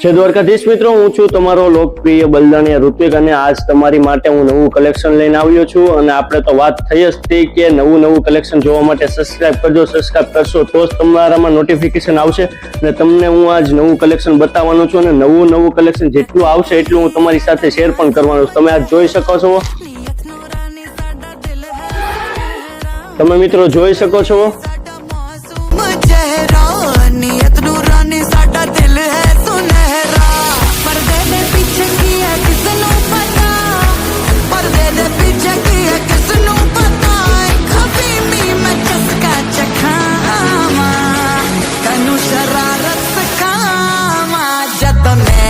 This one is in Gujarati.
જય દ્વારકાધીશ મિત્રો, હું છું તમારો લોકપ્રિય બલદાણિયા ઋત્વિક અને આજ તમારી માટે હું નવું કલેક્શન લઈને આવ્યો છું. અને આપણે તો વાત થઈ જ હતી કે નવું કલેક્શન જોવા માટે સબસ્ક્રાઇબ કરજો. સબસ્ક્રાઇબ કરશો તો જ તમારામાં નોટિફિકેશન આવશે અને તમને હું આજ નવું કલેક્શન બતાવવાનો છું. અને નવું કલેક્શન જેટલું આવશે એટલું હું તમારી સાથે શેર પણ કરવાનો છું. તમે આજ જોઈ શકો છો, તમે મિત્રો જોઈ શકો છો. मैं